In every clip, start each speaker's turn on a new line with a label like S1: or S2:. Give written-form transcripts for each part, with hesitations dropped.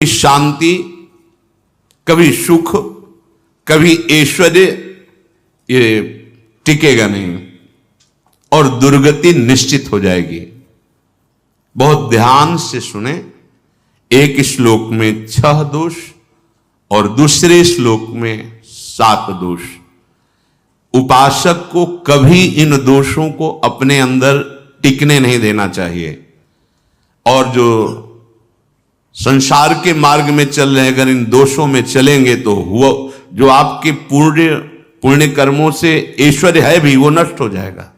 S1: शांति, कभी सुख, कभी ऐश्वर्य ये टिकेगा नहीं और दुर्गति निश्चित हो जाएगी। बहुत ध्यान से सुने। एक श्लोक में 6 दोष और दूसरे श्लोक में 7 दोष। उपासक को कभी इन दोषों को अपने अंदर टिकने नहीं देना चाहिए। और जो संसार के मार्ग में चल रहे हैं, अगर इन दोषों में चलेंगे तो वो जो आपके पुण्य कर्मों से ऐश्वर्य है भी वो नष्ट हो जाएगा।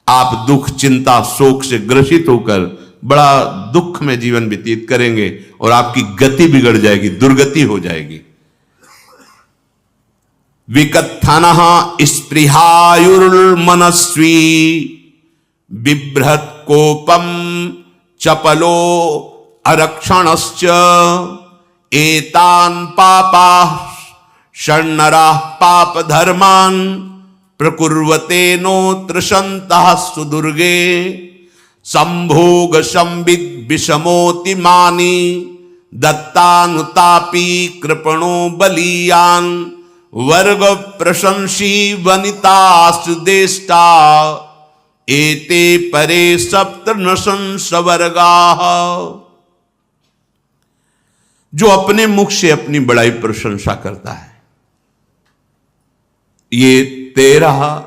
S1: आप दुख, चिंता, शोक से ग्रसित होकर बड़ा दुख में जीवन व्यतीत करेंगे और आपकी गति बिगड़ जाएगी, दुर्गति हो जाएगी। विकत्थनः स्पृहायुर्मनस्वी बिभ्रत कोपम चपलो अरक्षणश्च एतान् पापाः षण्णराः पाप धर्मान् प्रकुर्वते नोत्र सन्तः सुदुर्गे संभोग संविद विषमोति मानी दत्तानुतापी कृपणो बलीयान् वर्ग प्रशंसी वनितास्तु देष्टा एते परे सप्तनशंस वर्गाः। जो अपने मुख से अपनी बड़ाई प्रशंसा करता है, ये 13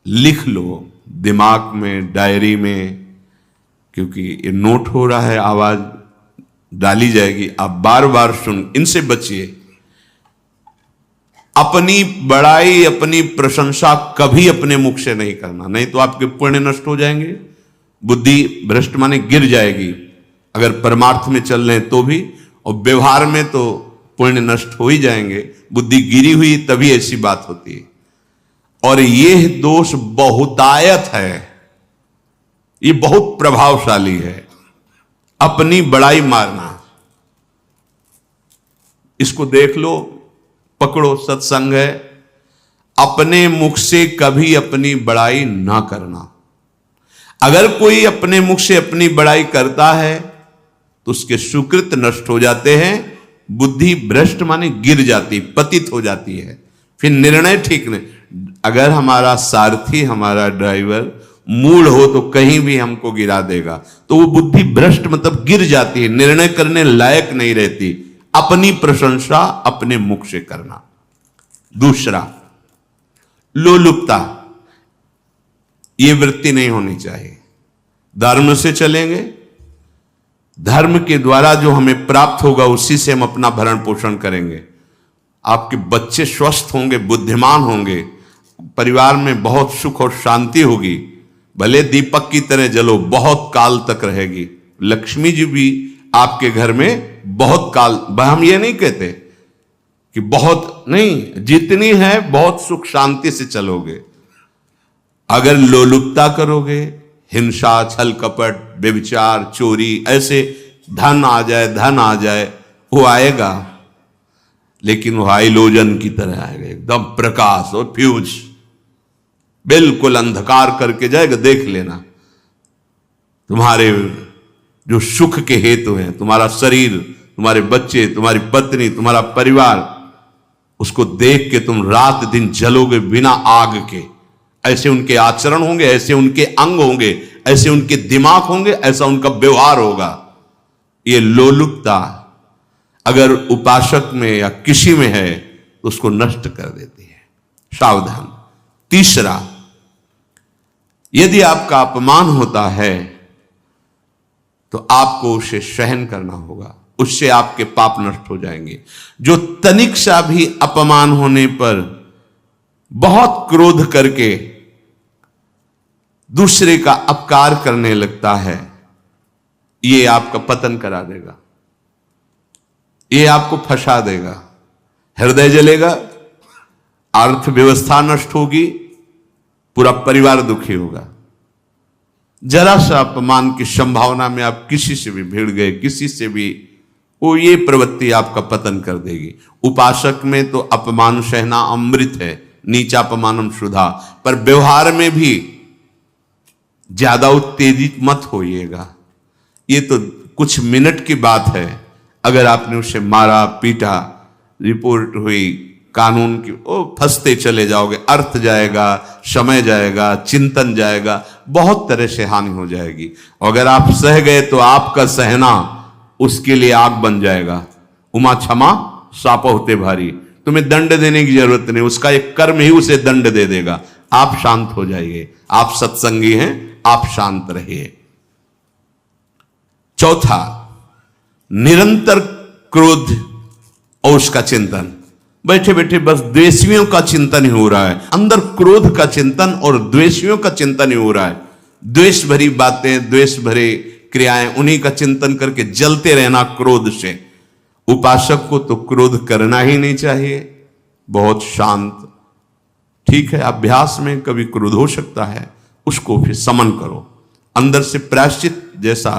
S1: लिख लो दिमाग में, डायरी में, क्योंकि ये नोट हो रहा है, आवाज डाली जाएगी, आप बार बार सुन, इनसे बचिए। अपनी बड़ाई, अपनी प्रशंसा कभी अपने मुख से नहीं करना, नहीं तो आपके पुण्य नष्ट हो जाएंगे, बुद्धि भ्रष्ट माने गिर जाएगी। अगर परमार्थ में चल रहे हैं तो भी, और व्यवहार में तो पुण्य नष्ट हो ही जाएंगे। बुद्धि गिरी हुई तभी ऐसी बात होती है। और यह दोष बहुतायत है, ये बहुत प्रभावशाली है, अपनी बड़ाई मारना। इसको देख लो, पकड़ो, सत्संग है। अपने मुख से कभी अपनी बड़ाई ना करना। अगर कोई अपने मुख से अपनी बड़ाई करता है तो उसके सुकृत नष्ट हो जाते हैं, बुद्धि भ्रष्ट माने गिर जाती, पतित हो जाती है, फिर निर्णय ठीक नहीं। अगर हमारा सारथी, हमारा ड्राइवर मूढ़ हो तो कहीं भी हमको गिरा देगा, तो वो बुद्धि भ्रष्ट मतलब गिर जाती है, निर्णय करने लायक नहीं रहती। अपनी प्रशंसा अपने मुख से करना। दूसरा, लोलुपता, ये वृत्ति नहीं होनी चाहिए। धर्म से चलेंगे, धर्म के द्वारा जो हमें प्राप्त होगा उसी से हम अपना भरण पोषण करेंगे। आपके बच्चे स्वस्थ होंगे, बुद्धिमान होंगे, परिवार में बहुत सुख और शांति होगी, भले दीपक की तरह जलो, बहुत काल तक रहेगी। लक्ष्मी जी भी आपके घर में बहुत काल, हम ये नहीं कहते कि बहुत नहीं, जितनी है बहुत सुख शांति से चलोगे। अगर लोलुपता करोगे, हिंसा, छल कपट, व्यभिचार, चोरी, ऐसे धन आ जाए, वो आएगा, लेकिन वो हाइलोजन की तरह आएगा, एकदम प्रकाश और फ्यूज, बिल्कुल अंधकार करके जाएगा। देख लेना, तुम्हारे जो सुख के हेतु हैं, तुम्हारा शरीर, तुम्हारे बच्चे, तुम्हारी पत्नी, तुम्हारा परिवार, उसको देख के तुम रात दिन जलोगे बिना आग के। ऐसे उनके आचरण होंगे, ऐसे उनके अंग होंगे, ऐसे उनके दिमाग होंगे, ऐसा उनका व्यवहार होगा। ये लोलुपता अगर उपासक में या किसी में है तो उसको नष्ट कर देती है। सावधान। तीसरा, यदि आपका अपमान होता है तो आपको उसे सहन करना होगा, उससे आपके पाप नष्ट हो जाएंगे। जो तनिक सा भी अपमान होने पर बहुत क्रोध करके दूसरे का अपकार करने लगता है, ये आपका पतन करा देगा, ये आपको फंसा देगा, हृदय जलेगा, अर्थव्यवस्था नष्ट होगी, पूरा परिवार दुखी होगा। जरा सा अपमान की संभावना में आप किसी से भी भिड़ गए, किसी से भी, वो ये प्रवृत्ति आपका पतन कर देगी। उपासक में तो अपमान सहना अमृत है, नीचा अपमानम शुद्धा, पर व्यवहार में भी ज्यादा उत्तेजित मत होइएगा। ये तो कुछ मिनट की बात है, अगर आपने उसे मारा पीटा, रिपोर्ट हुई कानून की, ओ फंसते चले जाओगे, अर्थ जाएगा, समय जाएगा, चिंतन जाएगा, बहुत तरह से हानि हो जाएगी। अगर आप सह गए तो आपका सहना उसके लिए आग बन जाएगा। उमा क्षमा साप होते भारी, तुम्हें दंड देने की जरूरत नहीं, उसका एक कर्म ही उसे दंड दे देगा। आप शांत हो जाइए, आप सत्संगी हैं, आप शांत रहिए। चौथा, निरंतर क्रोध और उसका चिंतन। बैठे बैठे बस द्वेषियों का चिंतन ही हो रहा है, अंदर क्रोध का चिंतन और द्वेषियों का चिंतन ही हो रहा है। द्वेष भरी बातें, द्वेष भरे क्रियाएं, उन्हीं का चिंतन करके जलते रहना क्रोध से। उपासक को तो क्रोध करना ही नहीं चाहिए, बहुत शांत। ठीक है, अभ्यास में कभी क्रोध हो सकता है, उसको फिर समन करो, अंदर से प्रायश्चित जैसा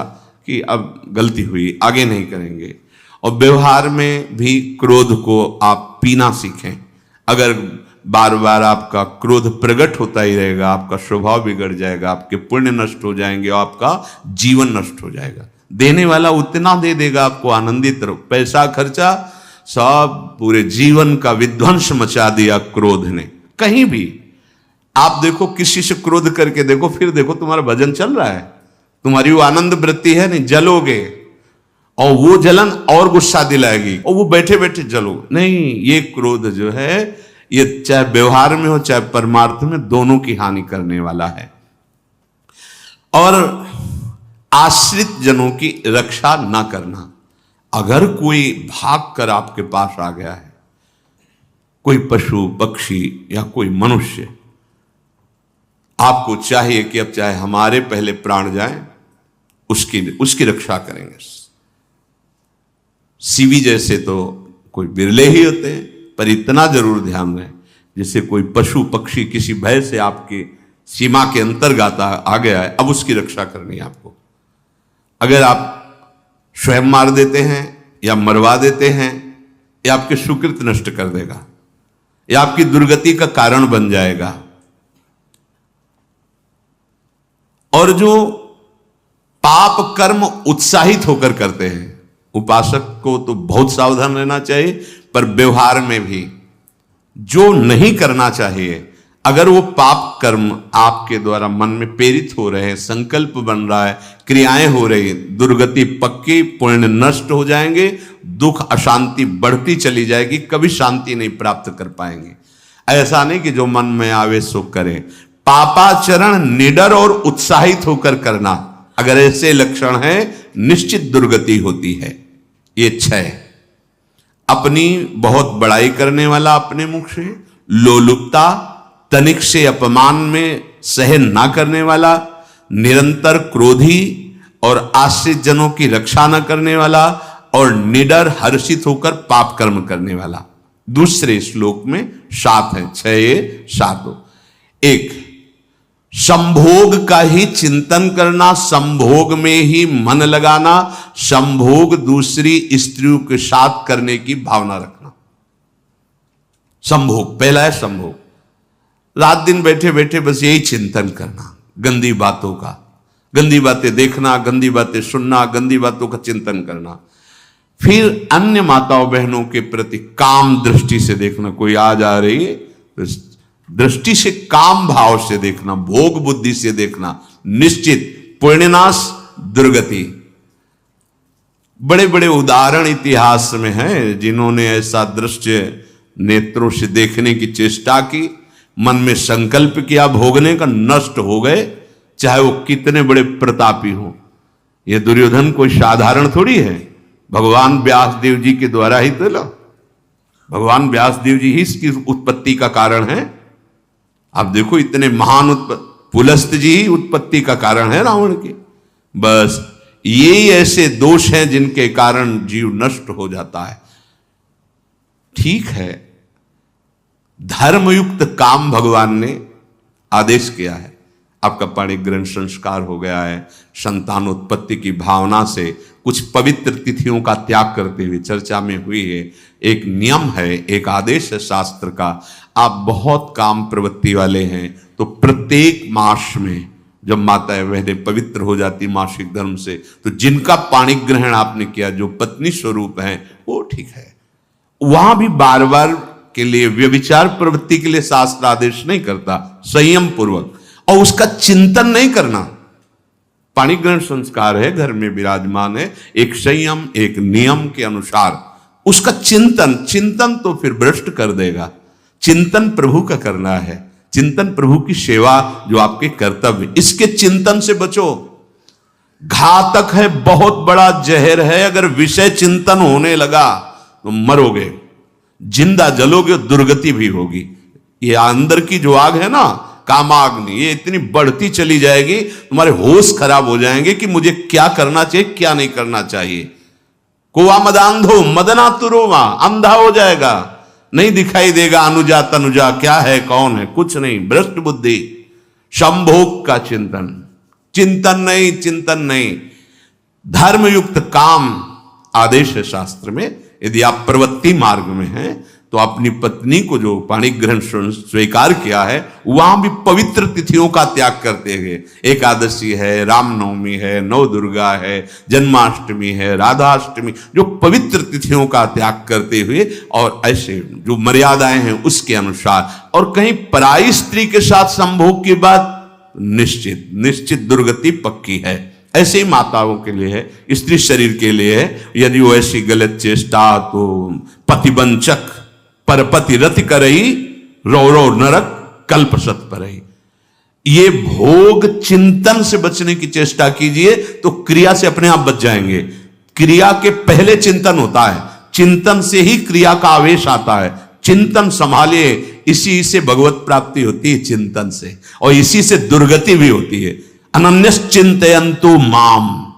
S1: कि अब गलती हुई, आगे नहीं करेंगे। और व्यवहार में भी क्रोध को आप पीना सीखें। अगर बार बार आपका क्रोध प्रकट होता ही रहेगा, आपका स्वभाव बिगड़ जाएगा, आपके पुण्य नष्ट हो जाएंगे और आपका जीवन नष्ट हो जाएगा। देने वाला उतना दे देगा आपको, आनंदित रहो। पैसा खर्चा सब पूरे जीवन का विध्वंस मचा दिया क्रोध ने। कहीं भी आप देखो, किसी से क्रोध करके देखो, फिर देखो तुम्हारा भजन चल रहा है, तुम्हारी वो आनंद वृत्ति है नहीं, जलोगे और वो जलन और गुस्सा दिलाएगी और वो बैठे बैठे जलो नहीं। ये क्रोध जो है, ये चाहे व्यवहार में हो चाहे परमार्थ में, दोनों की हानि करने वाला है। और आश्रित जनों की रक्षा ना करना। अगर कोई भाग कर आपके पास आ गया है, कोई पशु पक्षी या कोई मनुष्य, आपको चाहिए कि अब चाहे हमारे पहले प्राण जाएं, उसकी रक्षा करेंगे। सीवी जैसे तो कोई बिरले ही होते हैं, पर इतना जरूर ध्यान रहे, जैसे कोई पशु पक्षी किसी भय से आपके सीमा के अंतर्गत आ गया है, अब उसकी रक्षा करनी है आपको। अगर आप स्वयं मार देते हैं या मरवा देते हैं, या आपके सुकृत नष्ट कर देगा, या आपकी दुर्गति का कारण बन जाएगा। और जो पाप कर्म उत्साहित होकर करते हैं, उपासक को तो बहुत सावधान रहना चाहिए, पर व्यवहार में भी जो नहीं करना चाहिए, अगर वो पाप कर्म आपके द्वारा मन में प्रेरित हो रहे हैं, संकल्प बन रहा है, क्रियाएं हो रही, दुर्गति पक्की, पुण्य नष्ट हो जाएंगे, दुख अशांति बढ़ती चली जाएगी, कभी शांति नहीं प्राप्त कर पाएंगे। ऐसा नहीं कि जो मन में आवे सो करे। पापाचरण निडर और उत्साहित होकर करना, अगर ऐसे लक्षण है, निश्चित दुर्गति होती है। ये 6, अपनी बहुत बड़ाई करने वाला अपने मुख से, लोलुपता, तनिक से अपमान में सहन ना करने वाला, निरंतर क्रोधी और आश्रित जनों की रक्षा न करने वाला, और निडर हर्षित होकर पाप कर्म करने वाला। दूसरे श्लोक में 7 है, 6 ये 7। 1, संभोग का ही चिंतन करना, संभोग में ही मन लगाना, संभोग दूसरी स्त्रियों के साथ करने की भावना रखना। संभोग, पहला है संभोग। रात दिन बैठे बैठे बस यही चिंतन करना, गंदी बातों का, गंदी बातें देखना, गंदी बातें सुनना, गंदी बातों का चिंतन करना। फिर अन्य माताओं बहनों के प्रति काम दृष्टि से देखना, कोई आ जा रही है तो दृष्टि से, काम भाव से देखना, भोग बुद्धि से देखना, निश्चित पुण्यनाश दुर्गति। बड़े बड़े उदाहरण इतिहास में हैं जिन्होंने ऐसा दृश्य नेत्रों से देखने की चेष्टा की, मन में संकल्प किया भोगने का, नष्ट हो गए, चाहे वो कितने बड़े प्रतापी हो। ये दुर्योधन कोई साधारण थोड़ी है, भगवान व्यासदेव जी के द्वारा ही तो लो, भगवान व्यासदेव जी ही इसकी उत्पत्ति का कारण है। आप देखो, इतने महान पुलस्त जी ही उत्पत्ति का कारण है रावण की। बस ये ऐसे दोष हैं जिनके कारण जीव नष्ट हो जाता है। ठीक है, धर्मयुक्त काम भगवान ने आदेश किया है, आपका पाणिग्रहण संस्कार हो गया है, संतानोत्पत्ति की भावना से कुछ पवित्र तिथियों का त्याग करते हुए चर्चा में हुई है। एक नियम है, एक आदेश है शास्त्र का। आप बहुत काम प्रवृत्ति वाले हैं तो प्रत्येक मास में जब माताएं बहनें पवित्र हो जाती मासिक धर्म से, तो जिनका पाणी ग्रहण आपने किया, जो पत्नी स्वरूप है, वो ठीक है। वहां भी बार बार के लिए व्यभिचार प्रवृत्ति के लिए शास्त्र आदेश नहीं करता, संयम पूर्वक, और उसका चिंतन नहीं करना। पाणी ग्रहण संस्कार है, घर में विराजमान है, एक संयम एक नियम के अनुसार उसका चिंतन तो फिर भ्रष्ट कर देगा। चिंतन प्रभु का करना है, चिंतन प्रभु की सेवा जो आपके कर्तव्य, इसके चिंतन से बचो। घातक है, बहुत बड़ा जहर है। अगर विषय चिंतन होने लगा तो मरोगे, जिंदा जलोगे, दुर्गति भी होगी। ये अंदर की जो आग है ना, कामाग्नि, ये इतनी बढ़ती चली जाएगी, तुम्हारे होश खराब हो जाएंगे कि मुझे क्या करना चाहिए क्या नहीं करना चाहिए। कुआ मदांधो मदनातुरोवा, अंधा हो जाएगा, नहीं दिखाई देगा अनुजा तनुजा क्या है कौन है, कुछ नहीं, भ्रष्ट बुद्धि। संभोग का चिंतन नहीं। धर्मयुक्त काम आदेश है शास्त्र में। यदि आप प्रवृत्ति मार्ग में हैं तो अपनी पत्नी को जो पाणी ग्रहण स्वीकार किया है, वहां भी पवित्र तिथियों का त्याग करते हुए, एकादशी है, रामनवमी है, नव दुर्गा है, जन्माष्टमी है, राधाष्टमी, जो पवित्र तिथियों का त्याग करते हुए, और ऐसे जो मर्यादाएं हैं उसके अनुसार, और कहीं पराई स्त्री के साथ संभोग की बात निश्चित दुर्गति पक्की है। ऐसे ही माताओं के लिए है, स्त्री शरीर के लिए है। यदि वो ऐसी गलत चेष्टा, तो पतिवंचक परपति रति करई, रौरव नरक कल्पसत परई। ये भोग चिंतन से बचने की चेष्टा कीजिए तो क्रिया से अपने आप बच जाएंगे। क्रिया के पहले चिंतन होता है, चिंतन से ही क्रिया का आवेश आता है। चिंतन संभालिए, इसी से भगवत प्राप्ति होती है, चिंतन से, और इसी से दुर्गति भी होती है। अनन्यश्चिन्तयन्तु माम,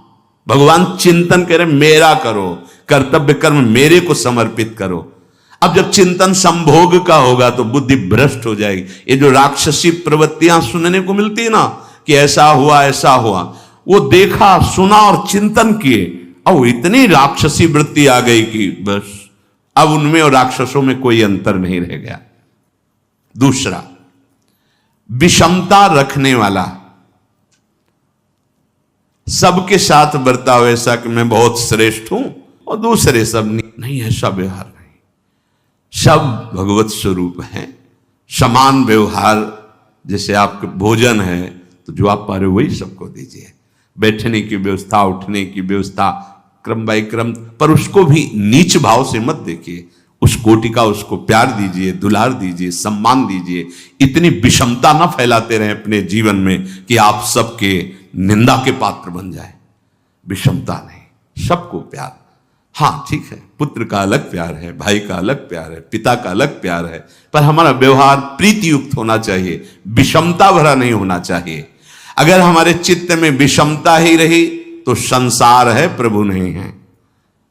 S1: भगवान चिंतन कह रहे मेरा करो, कर्तव्य कर्म मेरे को समर्पित करो। अब जब चिंतन संभोग का होगा तो बुद्धि भ्रष्ट हो जाएगी। ये जो राक्षसी प्रवृत्तियां सुनने को मिलती है ना, कि ऐसा हुआ, वो देखा सुना और चिंतन किए, अब इतनी राक्षसी वृत्ति आ गई कि बस अब उनमें और राक्षसों में कोई अंतर नहीं रह गया। दूसरा, विषमता रखने वाला, सबके साथ बर्ताव ऐसा कि मैं बहुत श्रेष्ठ हूं और दूसरे सब नहीं, ऐसा व्यवहार नहीं। सब भगवत स्वरूप हैं, समान व्यवहार। जैसे आपके भोजन है तो जो आप पा रहे हो वही सबको दीजिए, बैठने की व्यवस्था, उठने की व्यवस्था, क्रम बाय क्रम, पर उसको भी नीच भाव से मत देखिए। उस कोटि का उसको प्यार दीजिए, दुलार दीजिए, सम्मान दीजिए। इतनी विषमता ना फैलाते रहें अपने जीवन में कि आप सबके निंदा के पात्र बन जाए। विषमता नहीं, सबको प्यार। हाँ ठीक है, पुत्र का अलग प्यार है, भाई का अलग प्यार है, पिता का अलग प्यार है, पर हमारा व्यवहार प्रीति युक्त होना चाहिए, विषमता भरा नहीं होना चाहिए। अगर हमारे चित्त में विषमता ही रही तो संसार है, प्रभु नहीं है।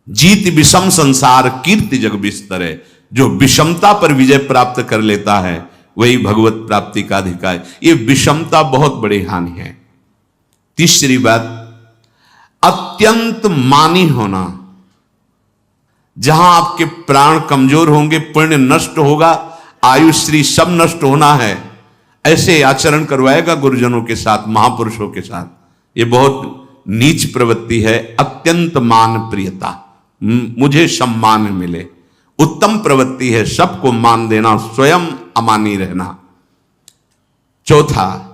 S1: जीत विषम संसार कीर्ति जग बिस्तरे। जो विषमता पर विजय प्राप्त कर लेता है वही भगवत प्राप्ति का अधिकारी। ये विषमता बहुत बड़ी हानि है। तीसरी बात, अत्यंत मानी होना। जहां आपके प्राण कमजोर होंगे, पुण्य नष्ट होगा, आयुश्री सब नष्ट होना है, ऐसे आचरण करवाएगा गुरुजनों के साथ, महापुरुषों के साथ। ये बहुत नीच प्रवृत्ति है। अत्यंत मान प्रियता, मुझे सम्मान मिले, उत्तम प्रवृत्ति है। सबको मान देना, स्वयं अमानी रहना। चौथा,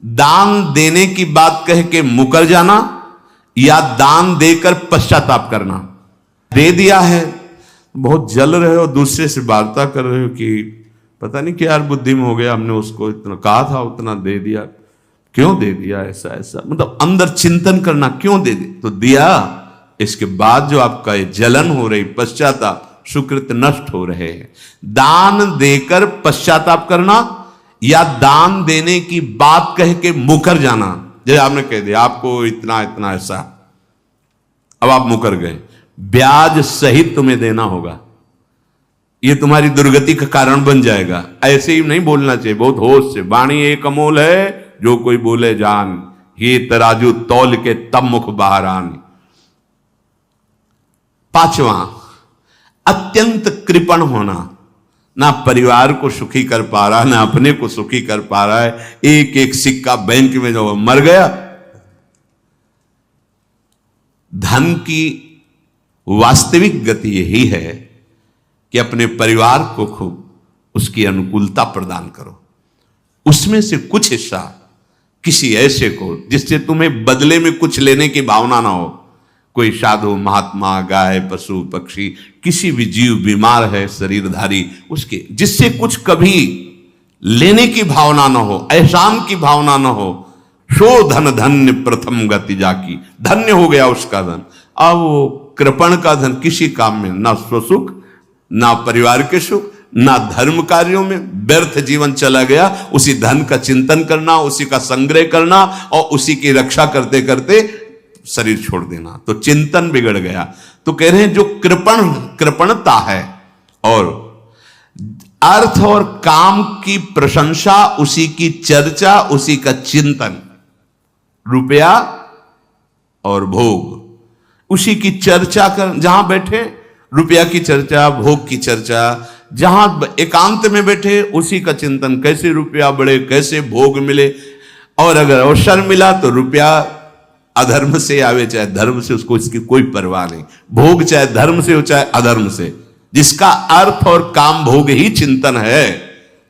S1: दान देने की बात कह के मुकर जाना या दान देकर पश्चाताप करना। दे दिया है, बहुत जल रहे हो, दूसरे से वार्ता कर रहे हो कि पता नहीं क्या यार बुद्धि में हो गया, हमने उसको इतना कहा था, उतना दे दिया, क्यों दे दिया, ऐसा ऐसा, मतलब अंदर चिंतन करना, क्यों दे दे तो दिया। इसके बाद जो आपका ये जलन हो रही, पश्चाताप, सुकृत नष्ट हो रहे हैं। दान देकर पश्चाताप करना या दान देने की बात कह के मुकर जाना। जैसे आपने कह दिया आपको इतना इतना ऐसा, अब आप मुकर गए, ब्याज सहित तुम्हें देना होगा, ये तुम्हारी दुर्गति का कारण बन जाएगा। ऐसे ही नहीं बोलना चाहिए, बहुत होश से। वाणी एक अमोल है, जो कोई बोले जान, ये तराजू तौल के तब मुख बाहर आन। पांचवा, अत्यंत कृपण होना। ना परिवार को सुखी कर पा रहा, ना अपने को सुखी कर पा रहा है। एक एक सिक्का बैंक में जो मर गया। धन की वास्तविक गति यही है कि अपने परिवार को खूब उसकी अनुकूलता प्रदान करो, उसमें से कुछ हिस्सा किसी ऐसे को जिससे तुम्हें बदले में कुछ लेने की भावना ना हो। कोई साधु महात्मा, गाय, पशु, पक्षी, किसी भी जीव बीमार है शरीरधारी, उसके जिससे कुछ कभी लेने की भावना ना हो, एहसान की भावना ना हो। सो धन धन्य प्रथम गति जाकी, धन्य हो गया उसका धन। अब वो कृपण का धन किसी काम में ना स्वसुख, ना परिवार के सुख, ना धर्म कार्यों में, व्यर्थ जीवन चला गया। उसी धन का चिंतन करना, उसी का संग्रह करना और उसी की रक्षा करते करते शरीर छोड़ देना, तो चिंतन बिगड़ गया। तो कह रहे हैं जो कृपणता है और अर्थ और काम की प्रशंसा, उसी की चर्चा, उसी का चिंतन, रुपया और भोग, उसी की चर्चा कर, जहां बैठे रुपया की चर्चा, भोग की चर्चा, जहां एकांत में बैठे उसी का चिंतन, कैसे रुपया बढ़े, कैसे भोग मिले। और अगर अवसर मिला तो रुपया अधर्म से आवे चाहे धर्म से, उसको इसकी कोई परवाह नहीं। भोग चाहे धर्म से हो चाहे अधर्म से, जिसका अर्थ और काम भोग ही चिंतन है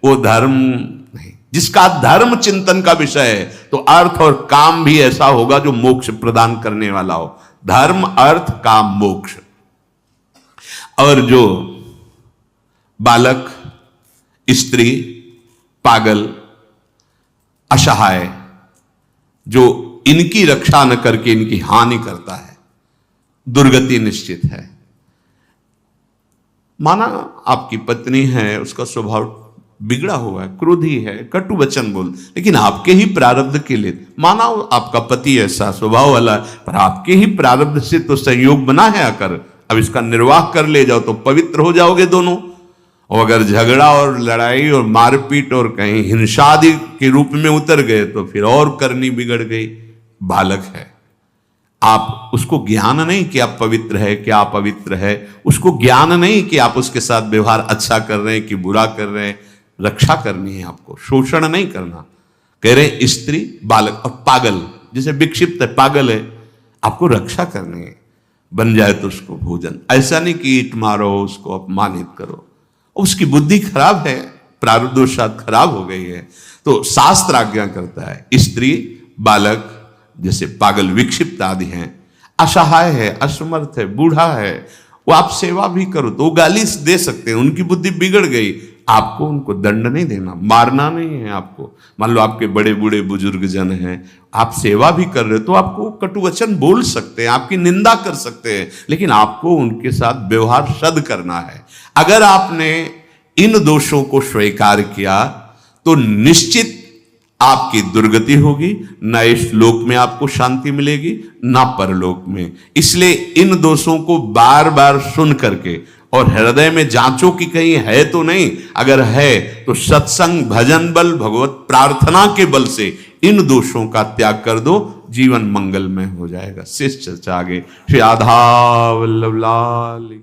S1: वो धर्म नहीं। जिसका धर्म चिंतन का विषय है तो अर्थ और काम भी ऐसा होगा जो मोक्ष प्रदान करने वाला हो। धर्म, अर्थ, काम, मोक्ष। और जो बालक, स्त्री, पागल, असहाय, जो इनकी रक्षा न करके इनकी हानि करता है, दुर्गति निश्चित है। माना आपकी पत्नी है, उसका स्वभाव बिगड़ा हुआ है, क्रोधी है, कटु वचन बोल, लेकिन आपके ही प्रारब्ध के लिए, माना आपका पति ऐसा स्वभाव वाला है, पर आपके ही प्रारब्ध से तो संयोग बना है आकर, अब इसका निर्वाह कर ले जाओ तो पवित्र हो जाओगे दोनों। और अगर झगड़ा और लड़ाई और मारपीट और कहीं हिंसा आदि के रूप में उतर गए तो फिर और करनी बिगड़ गई। बालक है, आप उसको ज्ञान नहीं कि आप पवित्र है, कि आप पवित्र है, उसको ज्ञान नहीं कि आप उसके साथ व्यवहार अच्छा कर रहे हैं कि बुरा कर रहे हैं। रक्षा करनी है आपको, शोषण नहीं करना। कह रहे स्त्री, बालक और पागल, जैसे विक्षिप्त है, पागल है, आपको रक्षा करनी है। बन जाए तो उसको भोजन, ऐसा नहीं कि ईंट मारो, उसको अपमानित करो। उसकी बुद्धि खराब है, प्रारब्धवशात खराब हो गई है, तो शास्त्र आज्ञा करता है स्त्री, बालक, जैसे पागल, विक्षिप्त आदि हैं, असहाय है, असमर्थ है, बूढ़ा है, वो आप सेवा भी करो तो वो गाली दे सकते हैं, उनकी बुद्धि बिगड़ गई। आपको उनको दंड नहीं देना, मारना नहीं है आपको। मान लो आपके बड़े बूढ़े बुजुर्ग जन हैं, आप सेवा भी कर रहे हो तो आपको कटु वचन बोल सकते हैं, आपकी निंदा कर सकते हैं, लेकिन आपको उनके साथ व्यवहार सद करना है। अगर आपने इन दोषों को स्वीकार किया तो निश्चित आपकी दुर्गति होगी, ना इस लोक में आपको शांति मिलेगी ना परलोक में। इसलिए इन दोषों को बार बार सुन करके और हृदय में जांचो कि कहीं है तो नहीं, अगर है तो सत्संग, भजन बल, भगवत प्रार्थना के बल से इन दोषों का त्याग कर दो, जीवन मंगलमय हो जाएगा। शेष चर्चा आगे। श्री राधा वल्लभ लाल।